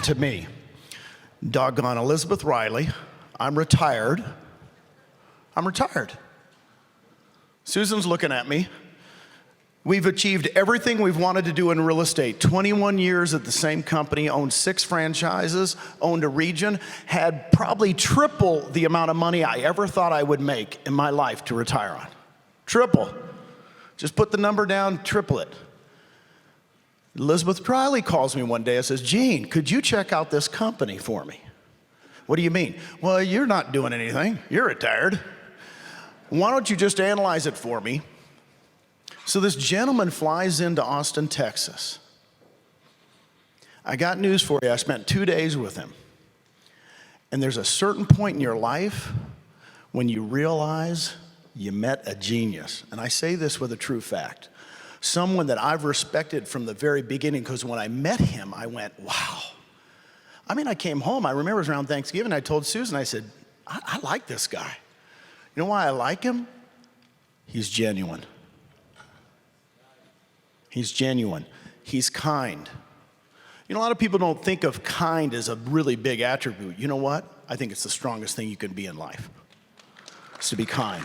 to me. Doggone Elizabeth Riley, I'm retired. Susan's looking at me. We've achieved everything we've wanted to do in real estate. 21 years at the same company, owned 6 franchises, owned a region, had probably triple the amount of money I ever thought I would make in my life to retire on. Triple. Just put the number down, triple it. Elizabeth Riley calls me one day and says, Gene, could you check out this company for me? What do you mean? Well, you're not doing anything. You're retired. Why don't you just analyze it for me? So this gentleman flies into Austin, Texas. I got news for you. I spent 2 days with him. And there's a certain point in your life when you realize you met a genius. And I say this with a true fact. Someone that I've respected from the very beginning, because when I met him, I went, wow. I mean, I came home. I remember it was around Thanksgiving. I told Susan, I said, I like this guy. You know why I like him? He's genuine. He's genuine. He's kind. You know, a lot of people don't think of kind as a really big attribute. You know what? I think it's the strongest thing you can be in life. It's to be kind.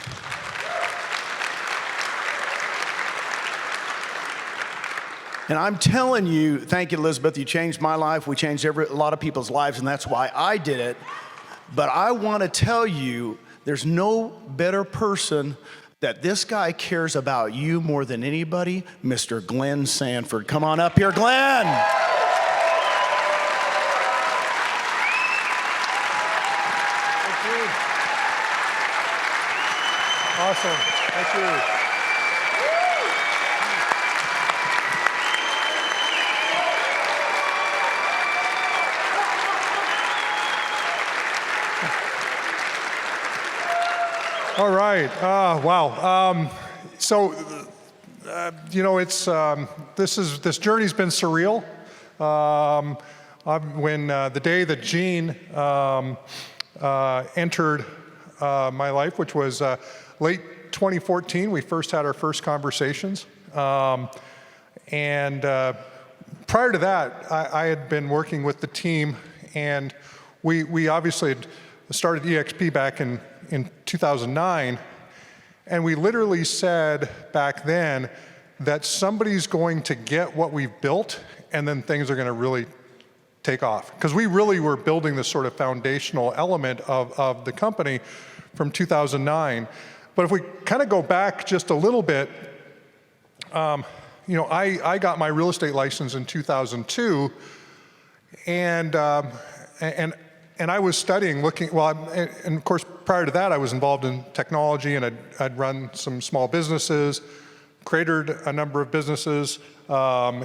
And I'm telling you, thank you, Elizabeth, you changed my life. We changed a lot of people's lives, and that's why I did it. But I want to tell you, there's no better person that this guy cares about you more than anybody, Mr. Glenn Sanford. Come on up here, Glenn. Thank you. Awesome. Thank you. All right. Wow. You know, it's this journey's been surreal. When the day that Gene entered my life, which was late 2014, we first had our first conversations. And prior to that, I had been working with the team, and we obviously had started EXP back in 2009, and we literally said back then that somebody's going to get what we've built, and then things are going to really take off. Because we really were building this sort of foundational element of the company from 2009. But if we kind of go back just a little bit, you know, I got my real estate license in 2002, and I was studying, and of course, prior to that, I was involved in technology, and I'd run some small businesses, created a number of businesses, and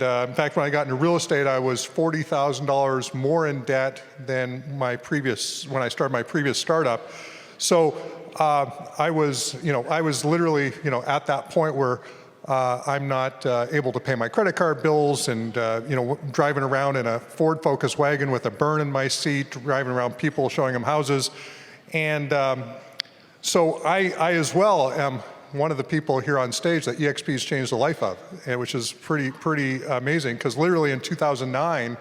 in fact, when I got into real estate, I was $40,000 more in debt than when I started my previous startup. So I was literally, at that point where I'm not able to pay my credit card bills, and driving around in a Ford Focus wagon with a burn in my seat, driving around people, showing them houses. And so I as well am one of the people here on stage that EXP has changed the life of, which is pretty amazing, because literally in 2009,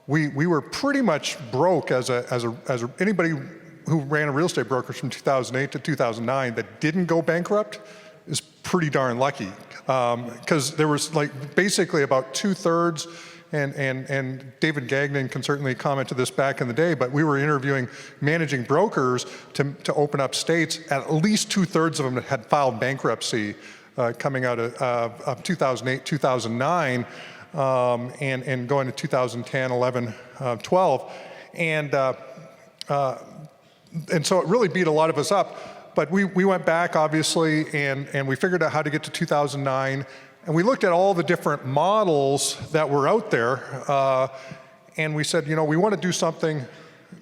we were pretty much broke as anybody who ran a real estate brokerage from 2008 to 2009 that didn't go bankrupt is pretty darn lucky, because there was basically about 2/3, and David Gagnon can certainly comment to this back in the day, but we were interviewing managing brokers to open up states. At least 2/3 of them had filed bankruptcy coming out of 2008, 2009, and going to 2010, 11, 12, and so it really beat a lot of us up. But we went back, obviously, and we figured out how to get to 2009, and we looked at all the different models that were out there, and we said, we want to do something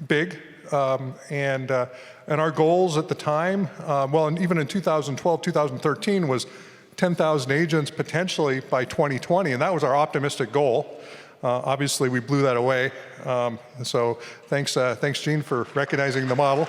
big, and our goals at the time, and even in 2012, 2013, was 10,000 agents potentially by 2020, and that was our optimistic goal. Obviously, we blew that away, so thanks, Gene, for recognizing the model.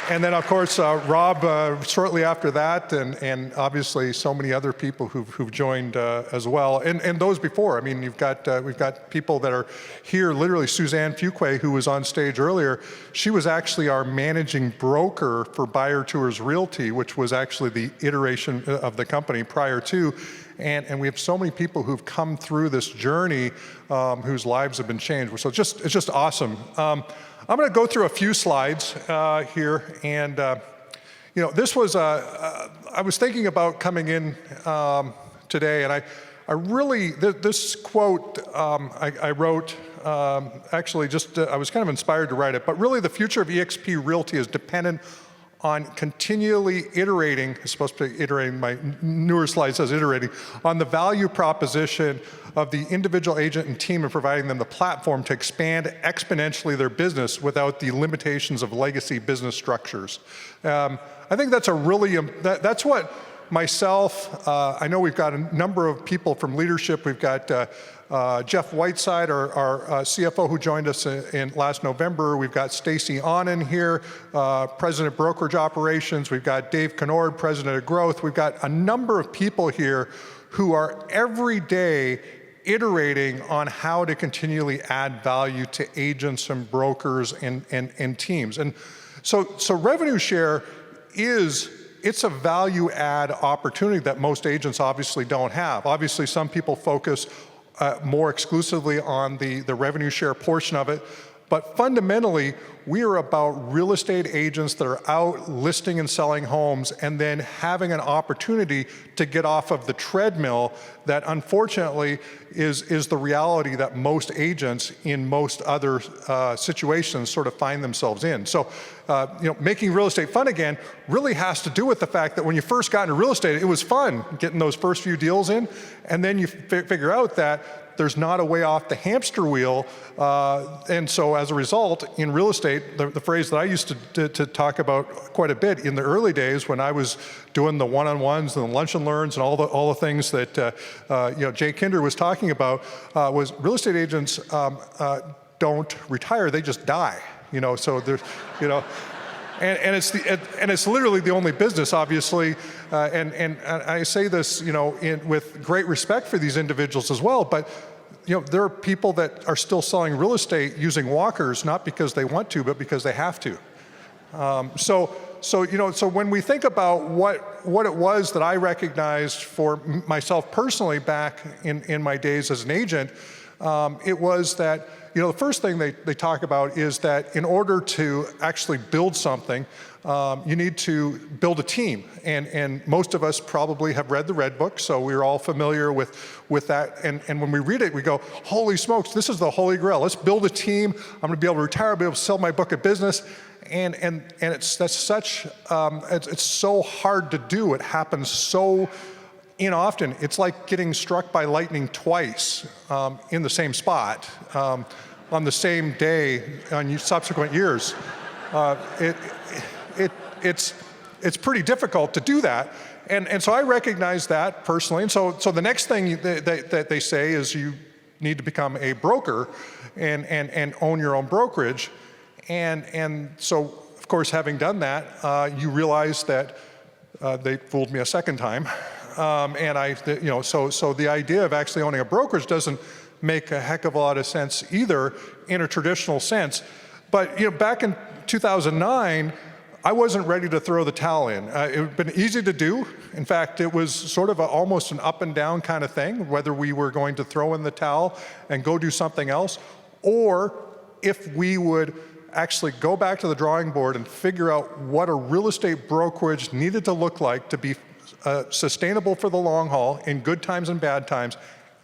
And then, of course, Rob shortly after that, and obviously so many other people who've joined as well, and those before. I mean, we've got people that are here. Literally, Suzanne Fuquay, who was on stage earlier, she was actually our managing broker for Buyer Tours Realty, which was actually the iteration of the company prior to. And we have so many people who've come through this journey whose lives have been changed. So it's just awesome. I'm going to go through a few slides here, and this was I was thinking about coming in today, and I really this quote I wrote actually just I was kind of inspired to write it, but really the future of eXp Realty is dependent on continually iterating, it's supposed to be iterating, my newer slide says iterating, on the value proposition of the individual agent and team and providing them the platform to expand exponentially their business without the limitations of legacy business structures. I think that's a really, that's what myself, I know we've got a number of people from leadership. We've got Jeff Whiteside, our CFO, who joined us in last November. We've got Stacy Onen here, President of Brokerage Operations. We've got Dave Kennord, President of Growth. We've got a number of people here who are every day iterating on how to continually add value to agents and brokers and teams. And so revenue share it's a value add opportunity that most agents obviously don't have. Obviously, some people focus more exclusively on the revenue share portion of it. But fundamentally, we are about real estate agents that are out listing and selling homes and then having an opportunity to get off of the treadmill that unfortunately is the reality that most agents in most other situations sort of find themselves in. So, making real estate fun again really has to do with the fact that when you first got into real estate, it was fun getting those first few deals in, and then you figure out that there's not a way off the hamster wheel. And so as a result, in real estate, the phrase that I used to talk about quite a bit in the early days when I was doing the one-on-ones and the lunch and learns and all the things that Jay Kinder was talking about was real estate agents don't retire, they just die. So there's, and it's literally the only business, obviously, and I say this, with great respect for these individuals as well, but there are people that are still selling real estate using walkers, not because they want to, but because they have to. So when we think about what it was that I recognized for myself personally back in my days as an agent, it was that the first thing they talk about is that in order to actually build something, you need to build a team. And most of us probably have read the Red Book, so we're all familiar with that. And when we read it, we go, holy smokes, this is the holy grail. Let's build a team. I'm going to be able to retire, be able to sell my book of business. And it's so hard to do. It happens so often. It's like getting struck by lightning twice in the same spot on the same day on subsequent years. It's pretty difficult to do that. And so I recognize that personally. And so the next thing that they say is you need to become a broker and own your own brokerage. And so, of course, having done that, you realize that they fooled me a second time. So the idea of actually owning a brokerage doesn't make a heck of a lot of sense either in a traditional sense. But back in 2009, I wasn't ready to throw the towel in. It had been easy to do. In fact, it was sort of almost an up and down kind of thing, whether we were going to throw in the towel and go do something else, or if we would actually go back to the drawing board and figure out what a real estate brokerage needed to look like to be sustainable for the long haul in good times and bad times,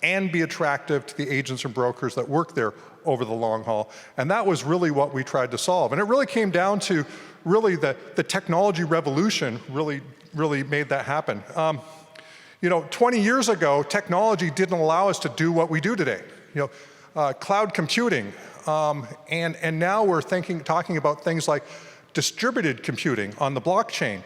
and be attractive to the agents and brokers that work there over the long haul. And that was really what we tried to solve. And it really came down to really the technology revolution really made that happen. 20 years ago, technology didn't allow us to do what we do today. Cloud computing, and now we're talking about things like distributed computing on the blockchain,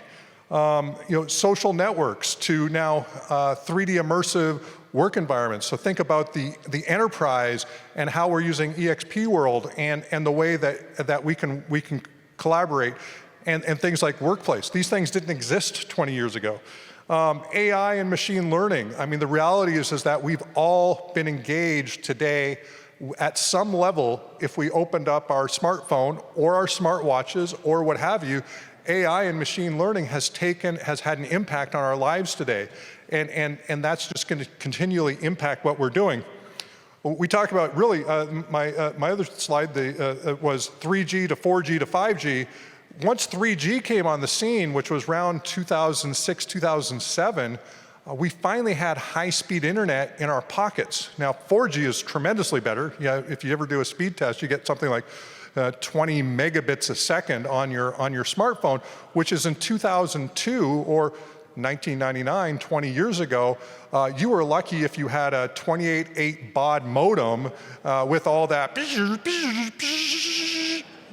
social networks to now 3D immersive work environments. So think about the enterprise and how we're using eXp World and the way that we can collaborate. and things like workplace. These things didn't exist 20 years ago. AI and machine learning. I mean, the reality is that we've all been engaged today at some level. If we opened up our smartphone or our smartwatches or what have you, AI and machine learning has had an impact on our lives today. And that's just going to continually impact what we're doing. We talk about really, my other slide was 3G to 4G to 5G. Once 3G came on the scene, which was around 2006, 2007, we finally had high-speed internet in our pockets. Now, 4G is tremendously better. Yeah, if you ever do a speed test, you get something like 20 megabits a second on your smartphone, which is in 2002 or 1999, 20 years ago. You were lucky if you had a 28.8 baud modem with all that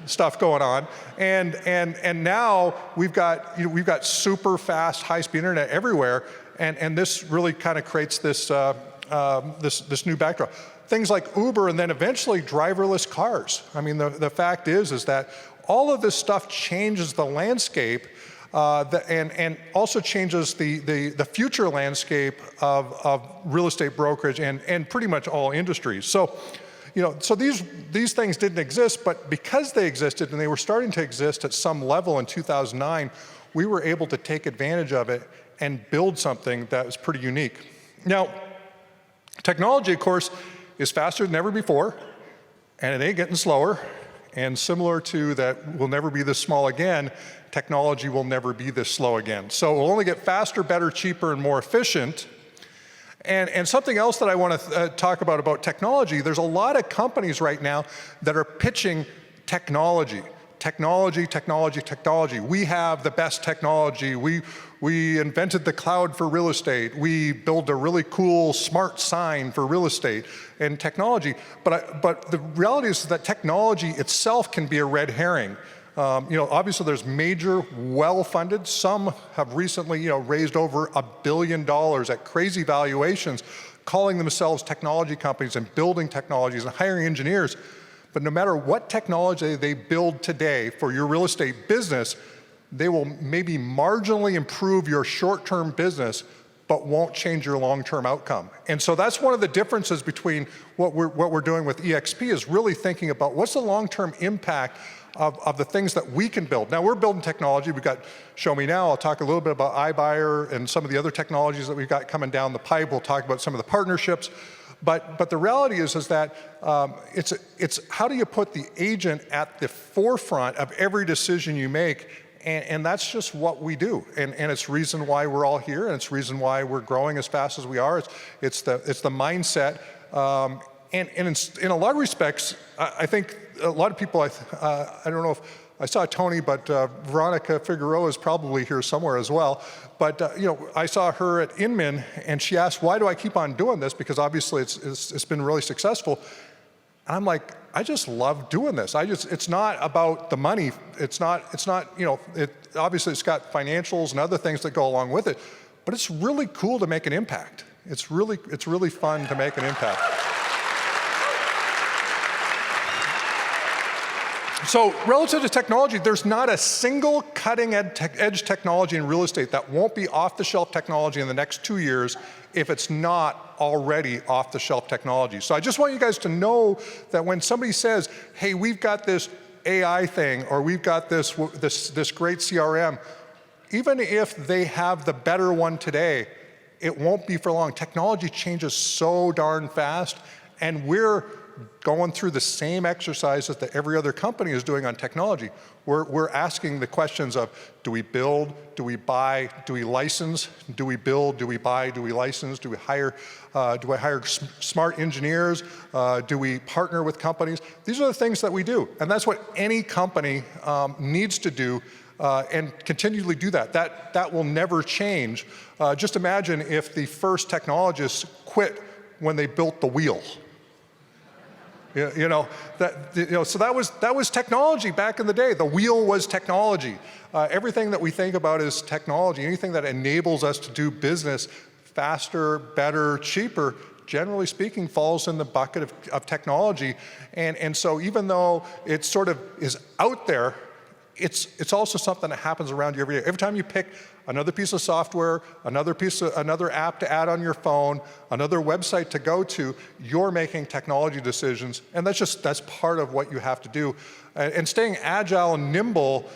stuff going on, and now we've got super fast, high-speed internet everywhere, and this really kind of creates this this new backdrop. Things like Uber, and then eventually driverless cars. I mean, the fact is that all of this stuff changes the landscape, and also changes the future landscape of real estate brokerage and pretty much all industries. So, so these things didn't exist, but because they existed and they were starting to exist at some level in 2009, we were able to take advantage of it and build something that was pretty unique. Now, technology, of course, is faster than ever before, and it ain't getting slower. And similar to that, we'll never be this small again, technology will never be this slow again. So we'll only get faster, better, cheaper, and more efficient. And something else that I want to talk about technology, there's a lot of companies right now that are pitching technology. Technology, technology, technology. We have the best technology. We invented the cloud for real estate. We built a really cool smart sign for real estate and technology. But the reality is that technology itself can be a red herring. Obviously there's major, well-funded. Some have recently, raised over $1 billion at crazy valuations, calling themselves technology companies and building technologies and hiring engineers. But no matter what technology they build today for your real estate business, they will maybe marginally improve your short-term business, but won't change your long-term outcome. And so that's one of the differences between what we're doing with EXP, is really thinking about what's the long-term impact of the things that we can build. Now, we're building technology. We've got Show Me Now. I'll talk a little bit about iBuyer and some of the other technologies that we've got coming down the pipe. We'll talk about some of the partnerships. But the reality is that it's how do you put the agent at the forefront of every decision you make, and that's just what we do. And it's reason why we're all here, and it's reason why we're growing as fast as we are. It's the mindset. And in a lot of respects, I think a lot of people, I don't know if I saw Tony, but Veronica Figueroa is probably here somewhere as well. But I saw her at Inman, and she asked, "Why do I keep on doing this?" Because obviously it's been really successful. And I'm like, I just love doing this. It's not about the money. It's not. Obviously it's got financials and other things that go along with it. But it's really cool to make an impact. It's really fun to make an impact. So relative to technology, there's not a single cutting-edge technology in real estate that won't be off-the-shelf technology in the next 2 years if it's not already off-the-shelf technology. So I just want you guys to know that when somebody says, hey, we've got this AI thing, or we've got this great CRM, even if they have the better one today, it won't be for long. Technology changes so darn fast, and we're going through the same exercises that every other company is doing on technology. We're asking the questions of, do we build, do we buy, do we license, do we build, do we buy, do we license, do I hire smart engineers, do we partner with companies? These are the things that we do, and that's what any company needs to do, and continually do that. That will never change. Just imagine if the first technologists quit when they built the wheel. So that was technology back in the day. The wheel was technology. Everything that we think about is technology. Anything that enables us to do business faster, better, cheaper, generally speaking, falls in the bucket of technology. And so even though it sort of is out there, it's also something that happens around you every day. Every time you pick another piece of software, another app to add on your phone, another website to go to, you're making technology decisions, and that's part of what you have to do. And staying agile and nimble.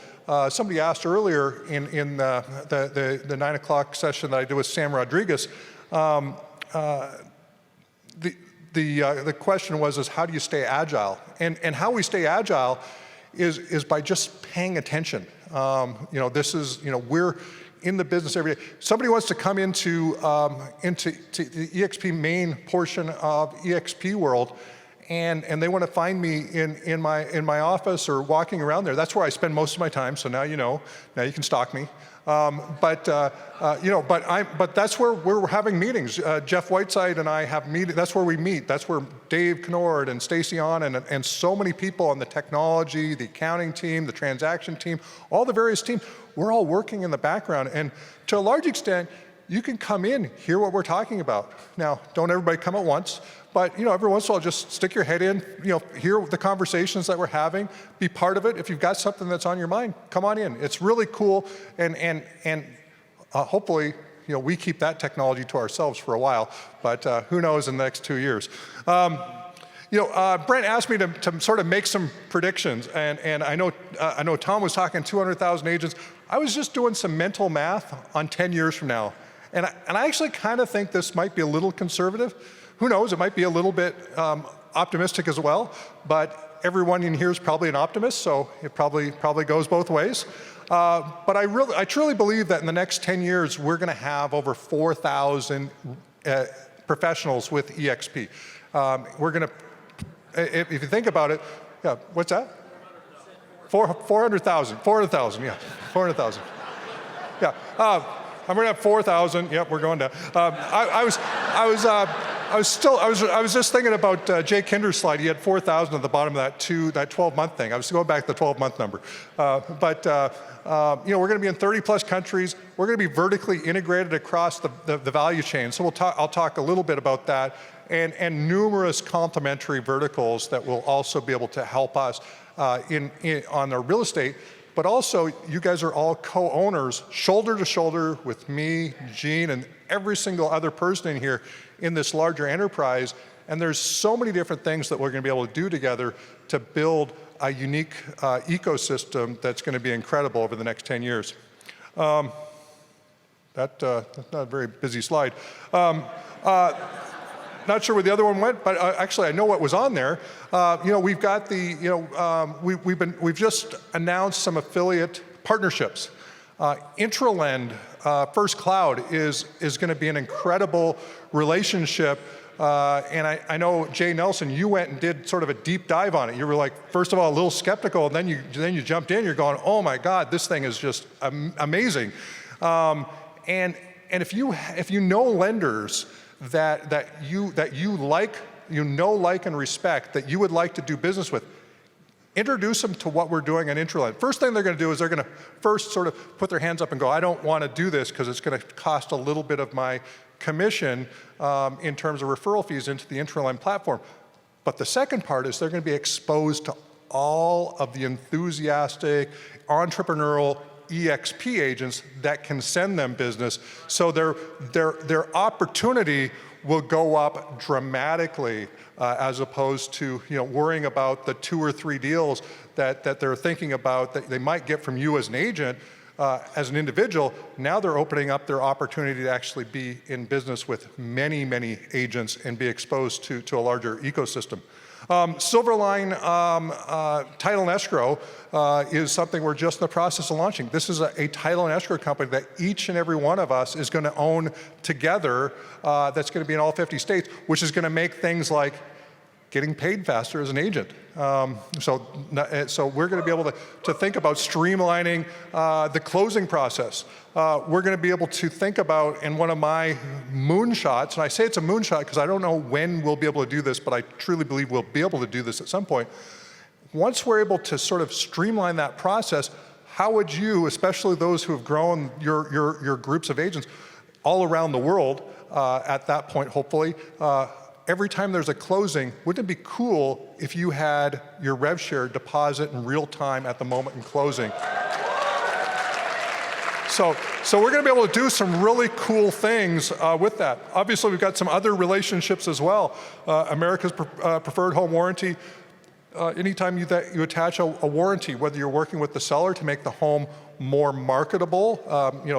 Somebody asked earlier in the 9 o'clock session that I did with Sam Rodriguez. The question was how do you stay agile? And how we stay agile is by just paying attention. We're in the business every day. Somebody wants to come into the EXP main portion of EXP world, and they want to find me in my office or walking around there. That's where I spend most of my time. So now you know. Now you can stalk me. But that's where we're having meetings. Jeff Whiteside and I have meetings. That's where we meet. That's where Dave Knord and Stacy On and so many people on the technology, the accounting team, the transaction team, all the various teams. We're all working in the background, and to a large extent, you can come in, hear what we're talking about. Now, don't everybody come at once, but every once in a while, just stick your head in, hear the conversations that we're having, be part of it. If you've got something that's on your mind, come on in. It's really cool, and hopefully, we keep that technology to ourselves for a while, but who knows in the next 2 years. Brent asked me to sort of make some predictions, and I know Tom was talking 200,000 agents. I was just doing some mental math on 10 years from now. And I actually kind of think this might be a little conservative. Who knows, it might be a little bit optimistic as well, but everyone in here is probably an optimist, so it probably goes both ways. But I truly believe that in the next 10 years, we're gonna have over 4,000 professionals with EXP. If you think about it, yeah, what's that? 400,000, yeah, 400,000. Yeah. I'm gonna have 4,000. Yep, we're going down. I was just thinking about Jay Kinder's slide. He had 4,000 at the bottom of that 12-month thing. I was going back to the 12-month number. We're going to be in 30+ countries. We're going to be vertically integrated across the value chain. So I'll talk a little bit about that, and numerous complementary verticals that will also be able to help us on our real estate. But also, you guys are all co-owners, shoulder to shoulder with me, Gene, and every single other person in here in this larger enterprise. And there's so many different things that we're going to be able to do together to build a unique ecosystem that's going to be incredible over the next 10 years. That's not a very busy slide. Not sure where the other one went, but actually I know what was on there. We've got we've just announced some affiliate partnerships. Intralend First Cloud is going to be an incredible relationship. And I know, Jay Nelson, you went and did sort of a deep dive on it. You were like, first of all, a little skeptical, and then you jumped in. You're going, oh my God, this thing is just amazing. And if you know lenders that you like, and respect, that you would like to do business with, introduce them to what we're doing at Intralend. First thing they're going to do is they're going to first sort of put their hands up and go, I don't want to do this because it's going to cost a little bit of my commission in terms of referral fees into the Intralend platform. But the second part is they're going to be exposed to all of the enthusiastic, entrepreneurial EXP agents that can send them business. So their opportunity will go up dramatically as opposed to worrying about the 2 or 3 deals that they're thinking about that they might get from you as an agent. As an individual, now they're opening up their opportunity to actually be in business with many, many agents and be exposed to a larger ecosystem. Silverline Title and Escrow is something we're just in the process of launching. This is a title and escrow company that each and every one of us is going to own together that's going to be in all 50 states, which is going to make things like getting paid faster as an agent. So we're going to be able to think about streamlining the closing process. We're going to be able to think about, in one of my moonshots, and I say it's a moonshot because I don't know when we'll be able to do this, but I truly believe we'll be able to do this at some point. Once we're able to sort of streamline that process, how would you, especially those who have grown your groups of agents all around the world at that point, hopefully, every time there's a closing, wouldn't it be cool if you had your rev share deposit in real time at the moment in closing? So we're going to be able to do some really cool things with that. Obviously, we've got some other relationships as well. America's preferred home warranty. Anytime you attach a warranty, whether you're working with the seller to make the home more marketable,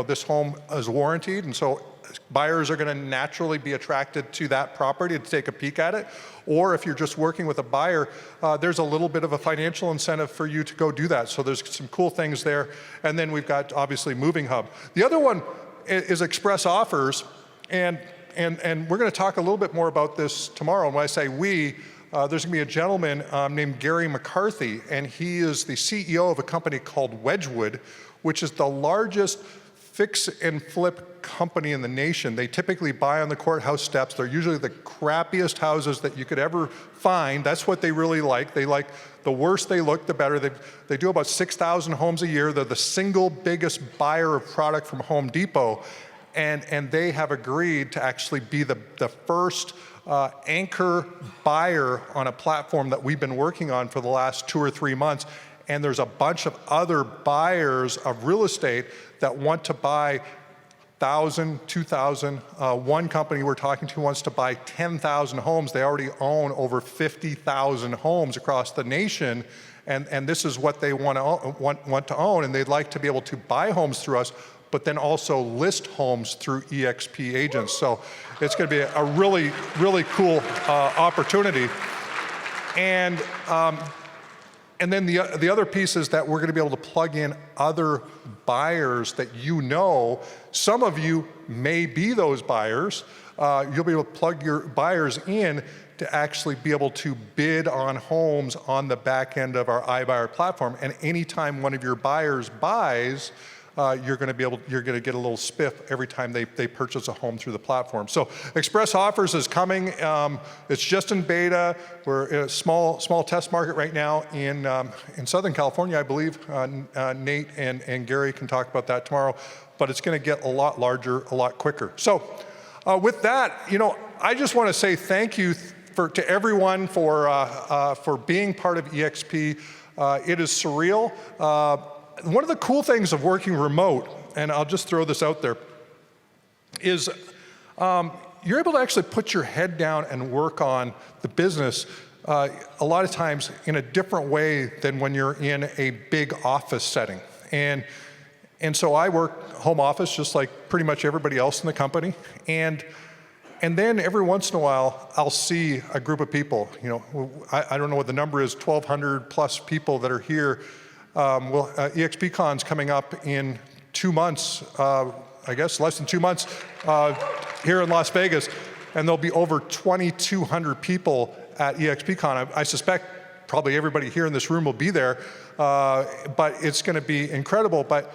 this home is warranted, and so buyers are going to naturally be attracted to that property to take a peek at it. Or if you're just working with a buyer, there's a little bit of a financial incentive for you to go do that. So there's some cool things there. And then we've got, obviously, Moving Hub. The other one is Express Offers. And we're going to talk a little bit more about this tomorrow. And when I say we, there's going to be a gentleman named Gary McCarthy, and he is the CEO of a company called Wedgwood, which is the largest fix and flip company in the nation. They typically buy on the courthouse steps. They're usually the crappiest houses that you could ever find. That's what they really like. They like the worse they look, the better. They do about 6,000 homes a year. They're the single biggest buyer of product from Home Depot. And they have agreed to actually be the first anchor buyer on a platform that we've been working on for the last 2 or 3 months. And there's a bunch of other buyers of real estate that want to buy 1,000, 2,000. One company we're talking to wants to buy 10,000 homes. They already own over 50,000 homes across the nation. And this is what they want to own. And they'd like to be able to buy homes through us, but then also list homes through EXP agents. So it's going to be a really, really cool opportunity. And then the other piece is that we're going to be able to plug in other buyers that you know. Some of you may be those buyers. You'll be able to plug your buyers in to actually be able to bid on homes on the back end of our iBuyer platform. And anytime one of your buyers buys, you're going to get a little spiff every time they purchase a home through the platform. So Express Offers is coming. It's just in beta. We're in a small test market right now in Southern California, I believe. Nate and Gary can talk about that tomorrow. But it's going to get a lot larger, a lot quicker. So with that, I just want to say thank you to everyone for being part of EXP. It is surreal. One of the cool things of working remote, and I'll just throw this out there, is you're able to actually put your head down and work on the business a lot of times in a different way than when you're in a big office setting. And so I work home office just like pretty much everybody else in the company. And then every once in a while, I'll see a group of people. I don't know what the number is, 1,200 plus people that are here. EXPCon's coming up in 2 months, I guess less than 2 months, here in Las Vegas, and there'll be over 2,200 people at EXPCon. I suspect probably everybody here in this room will be there, but it's going to be incredible. But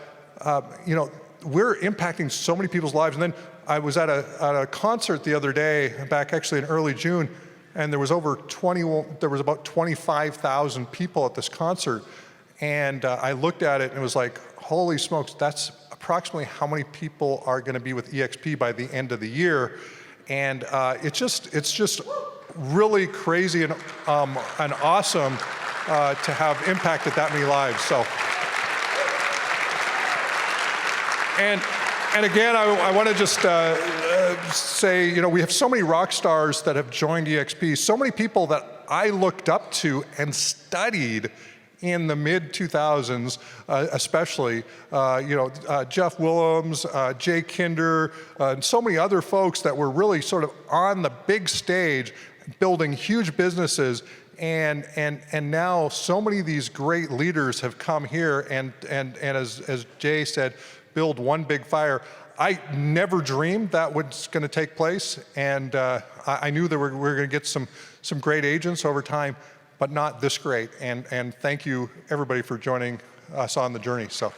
we're impacting so many people's lives. And then I was at a concert the other day, back actually in early June, and there was about 25,000 people at this concert. And I looked at it and it was like, holy smokes, that's approximately how many people are going to be with EXP by the end of the year. And it's just really crazy and awesome to have impacted that many lives. So, and again, I want to just say, we have so many rock stars that have joined EXP, so many people that I looked up to and studied in the mid-2000s, especially, Jeff Willems, Jay Kinder, and so many other folks that were really sort of on the big stage, building huge businesses, and now so many of these great leaders have come here, and as Jay said, build one big fire. I never dreamed that was going to take place, and I knew that we were going to get some great agents over time, but not this great. And thank you, everybody, for joining us on the journey. So.